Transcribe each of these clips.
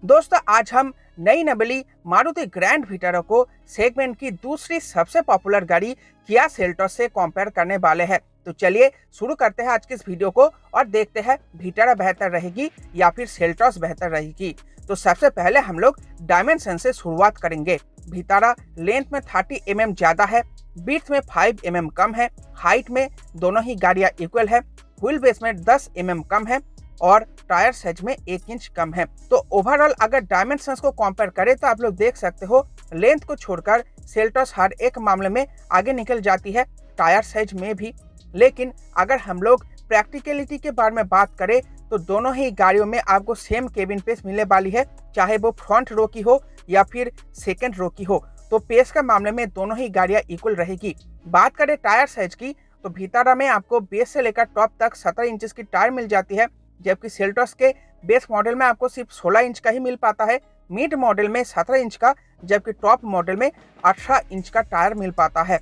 दोस्तों आज हम नई नवेली मारुति ग्रैंड विटारा को सेगमेंट की दूसरी सबसे पॉपुलर गाड़ी किया सेल्टोस से कंपेयर करने वाले हैं। तो चलिए शुरू करते हैं आज की इस वीडियो को और देखते हैं विटारा बेहतर रहेगी या फिर सेल्टोस बेहतर रहेगी। तो सबसे पहले हम लोग डायमेंशन से शुरुआत करेंगे। विटारा लेंथ में 30 mm ज्यादा है, विड्थ में 5 mm कम है, हाइट में दोनों ही गाड़ियां इक्वल है, व्हील बेस में 10 mm कम है और टायर साइज में 1 इंच कम है। तो ओवरऑल अगर डायमेंशंस को कंपेयर करें तो आप लोग देख सकते हो लेंथ को छोड़कर सेल्टोस हर एक मामले में आगे निकल जाती है, टायर साइज में भी। लेकिन अगर हम लोग प्रैक्टिकलिटी के बारे में बात करें तो दोनों ही गाड़ियों में आपको सेम केबिन स्पेस मिलने वाली है, चाहे वो फ्रंट रो की हो या फिर सेकेंड रो की हो। तो पेस के मामले में दोनों ही गाड़ियां इक्वल रहेगी। बात करें टायर साइज की तो विटारा में आपको बेस से लेकर टॉप तक 17 इंच की टायर मिल जाती है, जबकि सेल्टोस के बेस मॉडल में आपको सिर्फ 16 इंच का ही मिल पाता है, मिड मॉडल में 17 इंच का, जबकि टॉप मॉडल में 18 इंच का टायर मिल पाता है।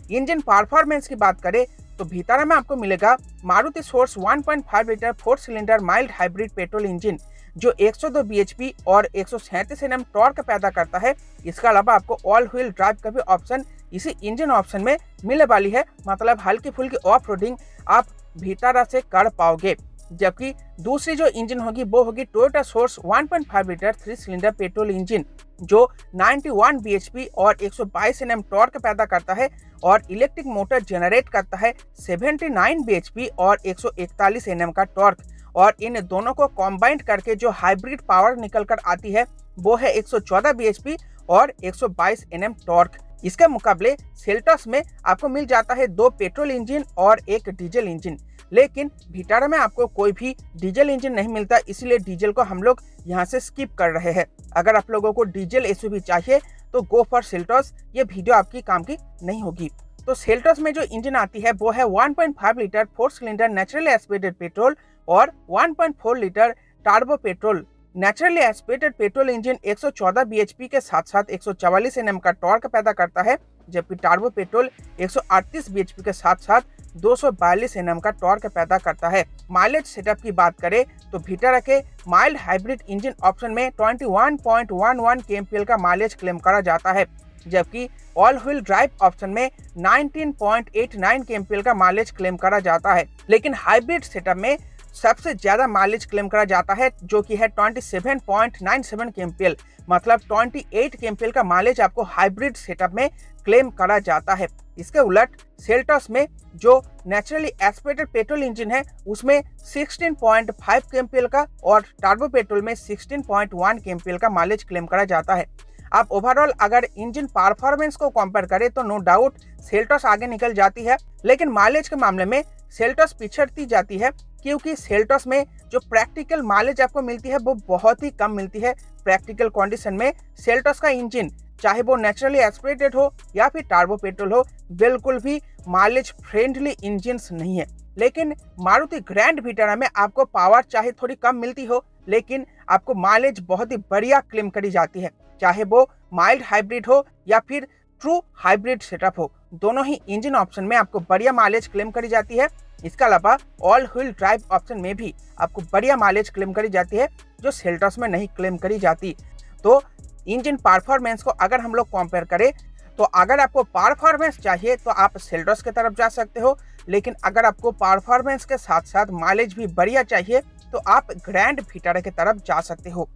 इंजन परफॉर्मेंस की बात करें तो विटारा में आपको मिलेगा Maruti source 1.5 litre 4 cylinder mild hybrid petrol engine जो 102 bhp और 137 Nm टॉर्क पैदा करता है। इसके अलावा आपको ऑल व्हील ड्राइव का भी ऑप्शन इसी इंजन ऑप्शन में मिलने वाली है, मतलब हल्की फुल्की ऑफ रोडिंग आप विटारा से कर पाओगे। जबकि दूसरी जो इंजन होगी वो होगी Toyota source 1.5 litre 3 cylinder petrol engine जो 91 bhp और 122 Nm टॉर्क पैदा करता है और इलेक्ट्रिक मोटर जनरेट करता है 79 bhp और 141 Nm का टॉर्क। और इन दोनों को कॉम्बाइंड करके जो हाइब्रिड पावर निकल कर आती है वो है 114 bhp और 122 Nm टॉर्क। इसके मुकाबले सेल्टोस में आपको मिल जाता है 2 पेट्रोल इंजन और 1 डीजल इंजन, लेकिन विटारा में आपको कोई भी डीजल इंजन नहीं मिलता, इसलिए डीजल को हम लोग यहाँ से स्किप कर रहे हैं। अगर आप लोगों को डीजल एसयूवी चाहिए तो गो फॉर सेल्टोस, ये वीडियो आपकी काम की नहीं होगी। तो सेल्टोस में जो इंजन आती है वो है 1.5 litre 4 cylinder naturally aspirated petrol और 1.4 litre turbo petrol. Naturally aspirated petrol engine 114 bhp के साथ साथ 144 Nm का टॉर्क पैदा करता है, जबकि टर्बो पेट्रोल 138 bhp के साथ साथ 242 Nm का टॉर्क पैदा करता है। माइलेज सेटअप की बात करें तो विटारा के माइल्ड हाइब्रिड इंजन ऑप्शन में 21.11 kmpl का माइलेज क्लेम करा जाता है, जबकि ऑल व्हील ड्राइव ऑप्शन में 19.89 kmpl का माइलेज क्लेम करा जाता है। लेकिन हाइब्रिड सेटअप में सबसे ज्यादा माइलेज क्लेम करा जाता है जो कि है 27.97 kmpl, मतलब 28 kmpl का माइलेज आपको हाइब्रिड सेटअप में क्लेम करा जाता है। इसके उलट सेल्टोस में जो नेचुरली एस्पिरेटेड पेट्रोल इंजन है उसमें 16.5 kmpl का और टर्बो पेट्रोल में 16.1 kmpl का माइलेज क्लेम करा जाता है। आप ओवरऑल अगर इंजन परफॉर्मेंस को कंपेयर करें तो नो डाउट सेल्टोस आगे निकल जाती है, लेकिन माइलेज के मामले में सेल्टोस पिछड़ती जाती है, क्योंकि सेल्टोस में जो प्रैक्टिकल माइलेज आपको मिलती है वो बहुत ही कम मिलती है। प्रैक्टिकल कंडीशन में सेल्टोस का इंजन चाहे वो नेचुरली एस्पिरेटेड हो या फिर टर्बो पेट्रोल हो, बिल्कुल भी माइलेज फ्रेंडली इंजन नहीं है। लेकिन मारुति ग्रैंड विटारा में आपको पावर चाहे थोड़ी कम मिलती हो, लेकिन आपको माइलेज बहुत ही बढ़िया क्लेम करी जाती है, चाहे वो माइल्ड हाइब्रिड हो या फिर ट्रू हाइब्रिड सेटअप हो, दोनों ही इंजन ऑप्शन में आपको बढ़िया माइलेज क्लेम करी जाती है। इसके अलावा ऑल व्हील ड्राइव ऑप्शन में भी आपको बढ़िया माइलेज क्लेम करी जाती है जो सेल्टोस में नहीं क्लेम करी जाती। तो इंजन परफॉर्मेंस को अगर हम लोग कंपेयर करें तो अगर आपको परफॉर्मेंस चाहिए तो आप सेल्टोस की तरफ जा सकते हो, लेकिन अगर आपको परफॉर्मेंस के साथ साथ माइलेज भी बढ़िया चाहिए तो आप ग्रैंड विटारा की तरफ जा सकते हो।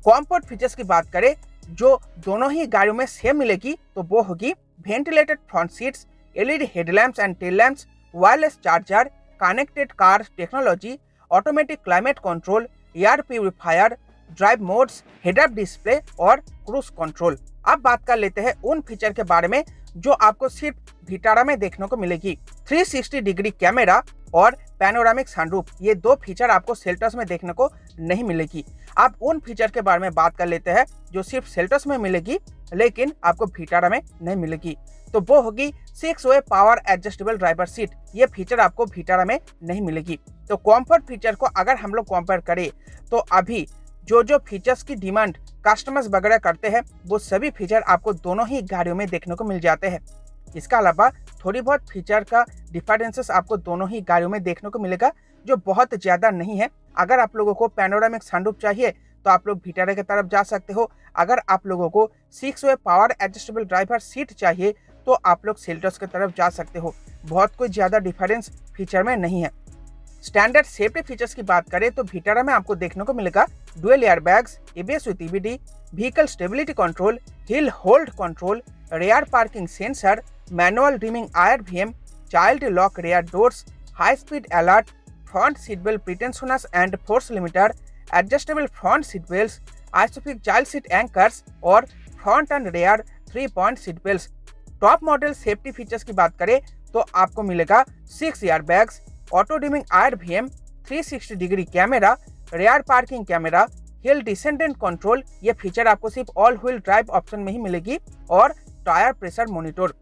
कंफर्ट फीचर्स की बात करें जो दोनों ही गाड़ियों में सेम मिलेगी तो वो होगी ventilated front seats, LED headlamps and tail lamps, wireless charger, connected car technology, automatic climate control, air purifier, drive modes, head up display और क्रूज कंट्रोल। अब बात कर लेते हैं उन फीचर के बारे में जो आपको सिर्फ विटारा में देखने को मिलेगी। 360 डिग्री कैमरा और पैनोरामिक सनरूफ, ये 2 फीचर आपको सेल्टोस में देखने को नहीं मिलेगी। आप उन फीचर के बारे में बात कर लेते हैं जो सिर्फ सेल्टोस में मिलेगी लेकिन आपको विटारा में नहीं मिलेगी। तो वो होगी 6 वे पावर एडजस्टेबल ड्राइवर सीट, ये फीचर आपको विटारा में नहीं मिलेगी। तो कंफर्ट फीचर को अगर हम लोग कंपेयर करें तो अभी जो फीचर्स की डिमांड कस्टमर्स वगैरह करते हैं वो सभी फीचर आपको दोनों ही गाड़ियों में देखने को मिल जाते हैं। इसके अलावा थोड़ी बहुत फीचर का डिफरेंसेस आपको दोनों ही गाड़ियों में देखने को मिलेगा जो बहुत ज़्यादा नहीं है। अगर आप लोगों को पैनोरामिक सनरूफ चाहिए तो आप लोग विटारा की तरफ जा सकते हो। अगर आप लोगों को 6 वे पावर एडजस्टेबल ड्राइवर सीट चाहिए तो आप लोग सेल्टोस की तरफ जा सकते हो। बहुत कुछ ज़्यादा डिफरेंस फीचर में नहीं है। स्टैंडर्ड सेफ्टी फीचर्स की बात करें तो विटारा में आपको देखने को मिलेगा dual air bags, ABS with EBD, vehicle stability control, hill hold control, rear parking sensor, manual dimming IRVM, child lock rear doors, high speed alert, front seat belt pretensioners and force limiter, adjustable front seat belt, isofix child seat anchors और front and rear 3-point seat belt. Top model safety features की बात करें तो आपको मिलेगा 6 air bags, auto dimming IRVM, 360 degree camera, rare parking camera, हिल descendant control, ये feature आपको सिर्फ ऑल व्हील ड्राइव ऑप्शन में ही मिलेगी, और टायर प्रेशर मॉनिटर।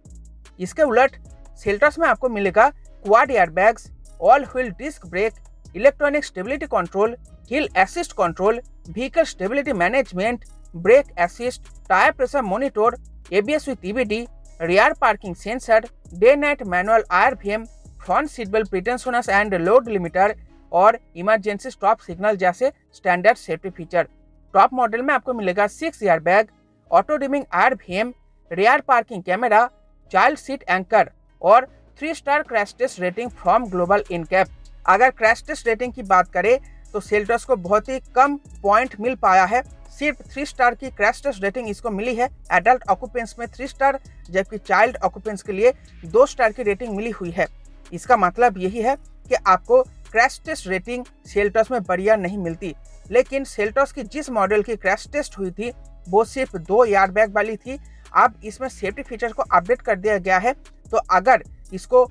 इसके उलट सेल्टोस में आपको मिलेगा quad air bags, all wheel disc brake, electronic stability control, hill assist control, vehicle stability management, brake assist, tyre pressure monitor, ABS with EBD, rear parking sensor, day night manual IRVM, front seat belt pretensioners and load limiter और emergency stop signal जैसे standard safety feature. Top model में आपको मिलेगा 6 air bag, auto dimming IRVM, rear parking camera, child seat anchor और 3 star crash test rating from global NCAP. अगर crash test rating की बात करें तो सेल्टोस को बहुत ही कम पॉइंट मिल पाया है, सिर्फ 3 स्टार की क्रैश टेस्ट रेटिंग इसको मिली है। एडल्ट ऑक्यूपेंट्स में 3 स्टार जबकि चाइल्ड ऑक्यूपेंट्स के लिए 2 स्टार की रेटिंग मिली हुई है। इसका मतलब यही है कि आपको क्रैश टेस्ट रेटिंग सेल्टोस में बढ़िया नहीं मिलती, लेकिन सेल्टोस की जिस मॉडल की क्रैश टेस्ट हुई थी वो सिर्फ 2 एयर बैग वाली थी। अब इसमें सेफ्टी फीचर को अपडेट कर दिया गया है, तो अगर इसको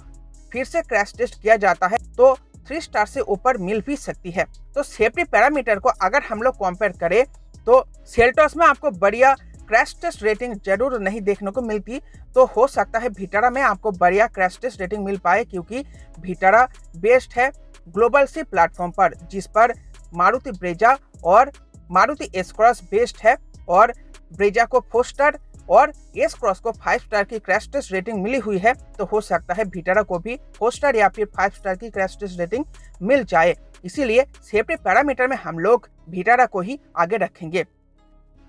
फिर से क्रैश टेस्ट किया जाता है तो 3 स्टार से ऊपर मिल भी सकती है। तो सेफ्टी पैरामीटर को अगर हम लोग कंपेयर करें तो सेल्टोस में आपको बढ़िया क्रैश टेस्ट रेटिंग जरूर नहीं देखने को मिलती, तो हो सकता है विटारा में आपको बढ़िया क्रैश टेस्ट रेटिंग मिल पाए, क्योंकि विटारा बेस्ड है ग्लोबल सी प्लेटफॉर्म पर, जिस पर मारुति ब्रेजा और मारुति एस क्रॉस बेस्ड है, और ब्रेजा को 4 स्टार और एस क्रॉस को 5 स्टार की क्रैश टेस्ट रेटिंग मिली हुई है। तो हो सकता है विटारा को भी 4 स्टार या फिर 5 स्टार की क्रैश टेस्ट रेटिंग मिल जाए। इसीलिए सेफ्टी पैरामीटर में हम लोग विटारा को ही आगे रखेंगे।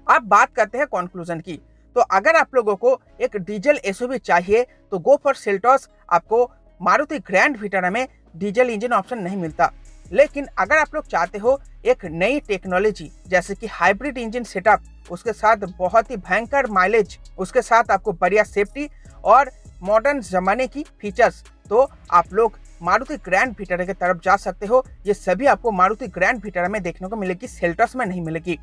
अब बात करते हैं कंक्लूजन की। तो अगर आप लोगों को एक डीजल एसयूवी चाहिए तो गो फॉर सेल्टोस। आपको मारुति ग्रैंड विटारा में डीजल इंजन ऑप्शन नहीं मिलता, लेकिन अगर आप लोग चाहते हो एक नई टेक्नोलॉजी जैसे कि हाइब्रिड इंजन सेटअप, उसके साथ बहुत ही भयंकर माइलेज, उसके साथ आपको बढ़िया सेफ्टी और मॉडर्न जमाने की फीचर्स, तो आप लोग मारुति ग्रैंड विटारा की तरफ जा सकते हो। ये सभी आपको मारुति ग्रैंड विटारा में देखने को मिलेगी, सेल्टोस में नहीं मिलेगी।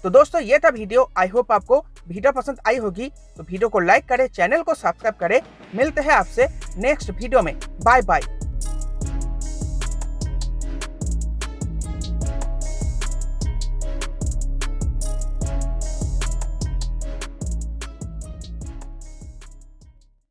तो दोस्तों ये था वीडियो। आई होप आपको वीडियो पसंद आई होगी, तो वीडियो को लाइक करें, चैनल को सब्सक्राइब करें। मिलते हैं आपसे नेक्स्ट वीडियो में। Bye bye.